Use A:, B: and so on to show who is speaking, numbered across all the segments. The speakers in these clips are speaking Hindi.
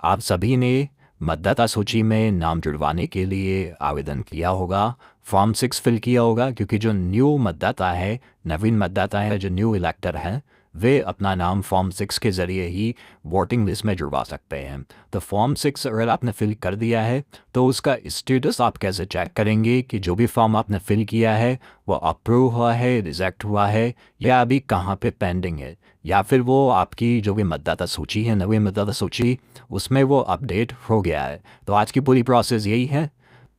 A: आप सभी ने मतदाता सूची में नाम जुड़वाने के लिए आवेदन किया होगा, फॉर्म 6 फिल किया होगा, क्योंकि जो न्यू मतदाता है, नवीन मतदाता है, जो न्यू इलेक्टर हैं, वे अपना नाम फॉर्म 6 के ज़रिए ही वोटिंग लिस्ट में जुड़वा सकते हैं। तो फॉर्म 6 अगर आपने फिल कर दिया है तो उसका स्टेटस आप कैसे चेक करेंगे कि जो भी फॉर्म आपने फिल किया है वो अप्रूव हुआ है, रिजेक्ट हुआ है, या अभी कहाँ पे पेंडिंग है, या फिर वो आपकी जो भी मतदाता सूची है, नवी मतदाता सूची, उसमें वो अपडेट हो गया है। तो आज की पूरी प्रोसेस यही है।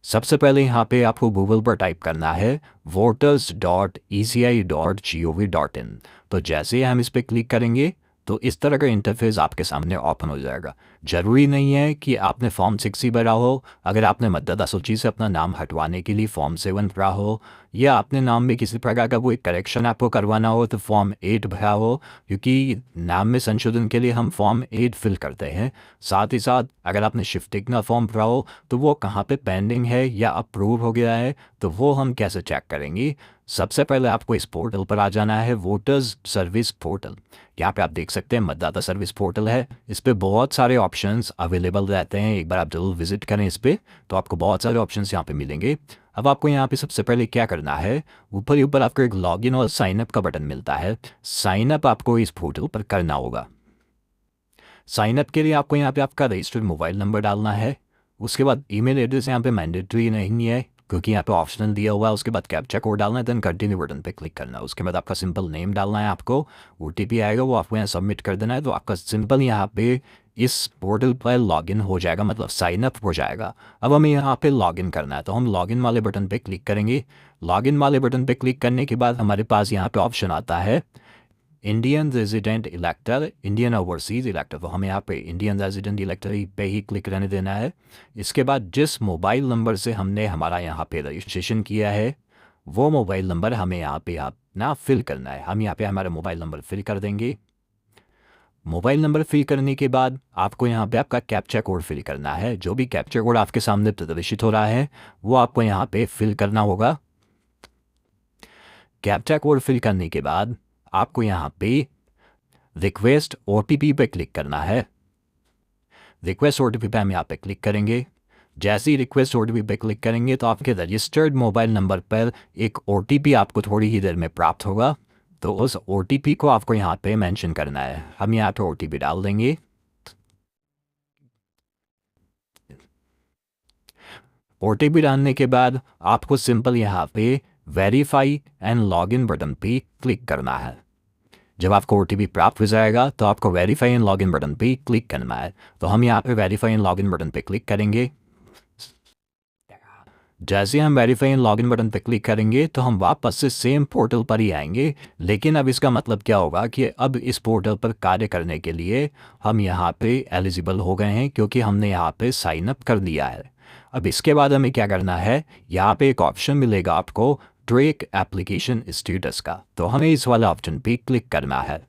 A: सबसे पहले यहाँ पे आपको गूगल पर टाइप करना है voters.eci.gov.in। तो जैसे ही हम इस पर क्लिक करेंगे तो इस तरह का इंटरफेस आपके सामने ओपन हो जाएगा। ज़रूरी नहीं है कि आपने फॉर्म 6 ही भरा हो। अगर आपने मतदाता सूची से अपना नाम हटवाने के लिए फॉर्म 7 भरा हो, या अपने नाम में किसी प्रकार का कोई करेक्शन आपको करवाना हो तो फॉर्म 8 भरा हो, क्योंकि नाम में संशोधन के लिए हम फॉर्म 8 फिल करते हैं। साथ ही साथ अगर आपने शिफ्टिंग का फॉर्म भरा हो तो वो कहाँ पे पेंडिंग है या अप्रूव हो गया है, तो वो हम कैसे चेक करेंगे। सबसे पहले आपको इस पोर्टल पर आ जाना है, वोटर्स सर्विस पोर्टल। यहाँ पे आप देख सकते हैं मतदाता सर्विस पोर्टल है। इस पे बहुत सारे ऑप्शंस अवेलेबल रहते हैं। एक बार आप जरूर विजिट करें इस पे, तो आपको बहुत सारे ऑप्शंस यहाँ पे मिलेंगे। अब आपको यहाँ पे सबसे पहले क्या करना है, ऊपर ही ऊपर आपको एक लॉगिन और साइन अप का बटन मिलता है। साइन अप आपको इस पोर्टल पर करना होगा। साइन अप के लिए आपको यहाँ पे आपका रजिस्टर्ड मोबाइल नंबर डालना है। उसके बाद ईमेल एड्रेस यहाँ पे मैंडेटरी नहीं है, क्योंकि यहाँ पे ऑप्शनल दिया हुआ है। उसके बाद कैप्चा कोड डालना है, देन कंटिन्यू बटन पे क्लिक करना है। उसके बाद आपका सिंपल नेम डालना है। आपको ओटीपी आएगा, वो आपको यहाँ सबमिट कर देना है। तो आपका सिंपल यहाँ पे इस पोर्टल पर लॉगिन हो जाएगा, मतलब साइन अप हो जाएगा। अब हमें यहाँ पे लॉगिन करना है, तो हम लॉगिन वाले बटन पे क्लिक करेंगे। लॉगिन वाले बटन पे क्लिक करने के बाद हमारे पास यहाँ पे ऑप्शन आता है इंडियन रेजिडेंट इलेक्टर, इंडियन ओवरसीज़ इलेक्टर। तो हमें यहाँ पे इंडियन रेजिडेंट इलेक्टर पे ही क्लिक रहने देना है। इसके बाद जिस मोबाइल नंबर से हमने हमारा यहाँ पे रजिस्ट्रेशन किया है, वो मोबाइल नंबर हमें यहाँ पे अपना फिल करना है। हम यहाँ पे हमारा मोबाइल नंबर फिल कर देंगे। मोबाइल नंबर फिल करने के बाद आपको यहाँ पे आपका कैप्चा कोड फिल करना है। जो भी कैप्चा कोड आपके सामने प्रदर्शित हो रहा है वो आपको यहाँ पे फिल करना होगा। कैप्चा कोड फिल करने के बाद आपको यहाँ पे रिक्वेस्ट ओटीपी पे क्लिक करना है। रिक्वेस्ट ओटीपी पे हम यहाँ पे क्लिक करेंगे। जैसे ही रिक्वेस्ट ओटीपी पे क्लिक करेंगे तो आपके रजिस्टर्ड मोबाइल नंबर पर एक ओटीपी आपको थोड़ी ही देर में प्राप्त होगा। तो उस ओटीपी को आपको यहाँ पे मेंशन करना है। हम यहाँ पे ओटीपी डाल देंगे। ओटीपी डालने के बाद आपको सिंपल यहाँ पे वेरीफाई एंड लॉगिन बटन पे क्लिक करना है। जब आपको ओटीपी प्राप्त हो जाएगा तो आपको वेरीफाई एंड लॉगिन बटन पे क्लिक करना है। तो हम यहाँ पे वेरीफाई एंड लॉगिन बटन पे क्लिक करेंगे। जैसे हम वेरीफाई एंड लॉगिन बटन पे क्लिक करेंगे तो हम वापस से सेम पोर्टल पर ही आएंगे। लेकिन अब इसका मतलब क्या होगा कि अब इस पोर्टल पर कार्य करने के लिए हम यहाँ पे एलिजिबल हो गए हैं, क्योंकि हमने यहाँ पे साइन अप कर दिया है। अब इसके बाद हमें क्या करना है, यहाँ पे एक ऑप्शन मिलेगा आपको ट्रैक एप्लीकेशन स्टेटस का। तो हमें इस वाले ऑप्शन पे क्लिक करना है।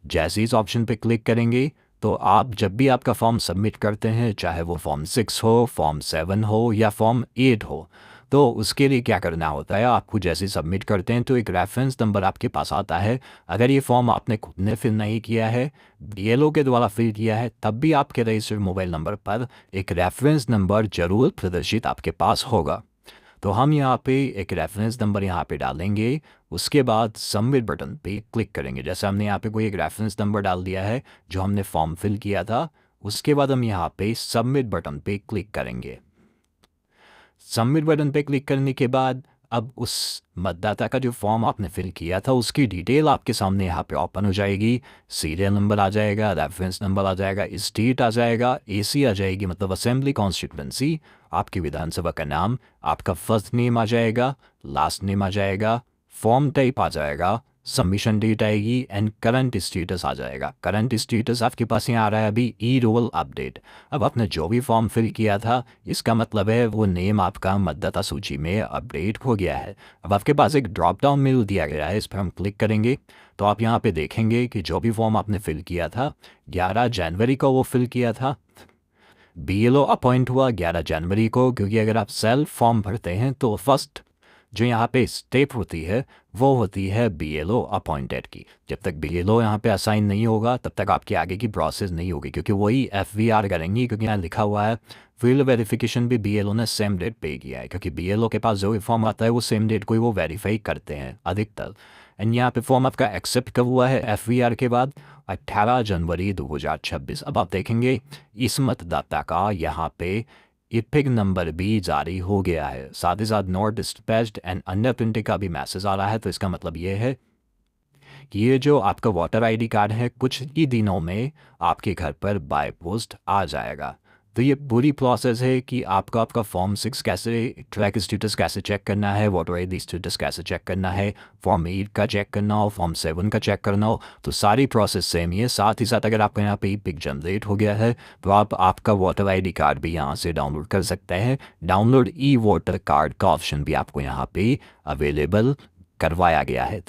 A: जैसे इस ऑप्शन पे क्लिक करेंगे तो आप जब भी आपका फॉर्म सबमिट करते हैं, चाहे वो फॉर्म 6 हो, फॉर्म 7 हो या फॉर्म 8 हो, तो उसके लिए क्या करना होता है, आपको जैसे सबमिट करते हैं तो एक रेफरेंस नंबर आपके पास आता है। अगर ये फॉर्म आपने खुद ने फिल नहीं किया है, बीएलओ के द्वारा फिल किया है, तब भी आपके रजिस्टर्ड मोबाइल नंबर पर एक रेफरेंस नंबर जरूर प्रदर्शित आपके पास होगा। तो हम यहाँ पे एक रेफरेंस नंबर यहाँ पे डालेंगे। उसके बाद सबमिट बटन पे क्लिक करेंगे। जैसे हमने यहाँ पे कोई एक रेफरेंस नंबर डाल दिया है जो हमने फॉर्म फिल किया था। उसके बाद हम यहाँ पे सबमिट बटन पे क्लिक करेंगे। सबमिट बटन पे क्लिक करने के बाद अब उस मतदाता का जो फॉर्म आपने फिल किया था उसकी डिटेल आपके सामने यहाँ पे ओपन हो जाएगी। सीरियल नंबर आ जाएगा, रेफरेंस नंबर आ जाएगा, स्टेट आ जाएगा, एसी आ जाएगी, मतलब असेंबली कॉन्स्टिट्यूंसी, आपकी विधानसभा का नाम, आपका फर्स्ट नेम आ जाएगा, लास्ट नेम आ जाएगा, फॉर्म टाइप आ जाएगा, सबमिशन डेट आएगी एंड करंट स्टेटस आ जाएगा। करंट स्टेटस आपके पास यहाँ आ रहा है अभी ई रोल अपडेट। अब आपने जो भी फॉर्म फिल किया था, इसका मतलब है वो नेम आपका मतदाता सूची में अपडेट हो गया है। अब आपके पास एक ड्रॉप डाउन मेन्यू दिया गया है, इस पर हम क्लिक करेंगे तो आप यहाँ पे देखेंगे कि जो भी फॉर्म आपने फिल किया था 11 जनवरी को वो फिल किया था। बीएलओ अपॉइंट हुआ 11 जनवरी को, क्योंकि अगर आप सेल्फ फॉर्म भरते हैं तो फर्स्ट जो यहाँ पे स्टेप होती है वो होती है BLO अपॉइंटेड की। जब तक BLO यहाँ पे असाइन नहीं होगा तब तक आपकी आगे की प्रोसेस नहीं होगी, क्योंकि वही FVR करेंगी, क्योंकि यहाँ लिखा हुआ है फील्ड वेरिफिकेशन भी BLO ने सेम डेट पे किया है, क्योंकि BLO के पास जो भी फॉर्म आता है वो सेम डेट को ही वो वेरीफाई करते हैं अधिकतर। एंड यहाँ पे फॉर्म आपका एक्सेप्ट कब हुआ है FVR के बाद? 18 जनवरी 2026। अब आप देखेंगे इस मतदाता का यहाँ पे इपिक नंबर भी जारी हो गया है, साथ ही साथ not dispatched and under printing का भी मैसेज आ रहा है। तो इसका मतलब ये है कि ये जो आपका वोटर ID कार्ड है कुछ ही दिनों में आपके घर पर बाय पोस्ट आ जाएगा। तो ये पूरी प्रोसेस है कि आपका फॉर्म 6 कैसे, ट्रैक स्टेटस कैसे चेक करना है, वोटर ID स्टेटस कैसे चेक करना है, फॉर्म 8 का चेक करना हो, फॉर्म 7 का चेक करना हो, तो सारी प्रोसेस सेम ही है। साथ ही साथ अगर आपका यहाँ पे पिक जनरेट हो गया है तो आप आपका वोटर ID कार्ड भी यहाँ से डाउनलोड कर सकते हैं। डाउनलोड ई वोटर कार्ड का ऑप्शन भी आपको यहाँ पे अवेलेबल करवाया गया है।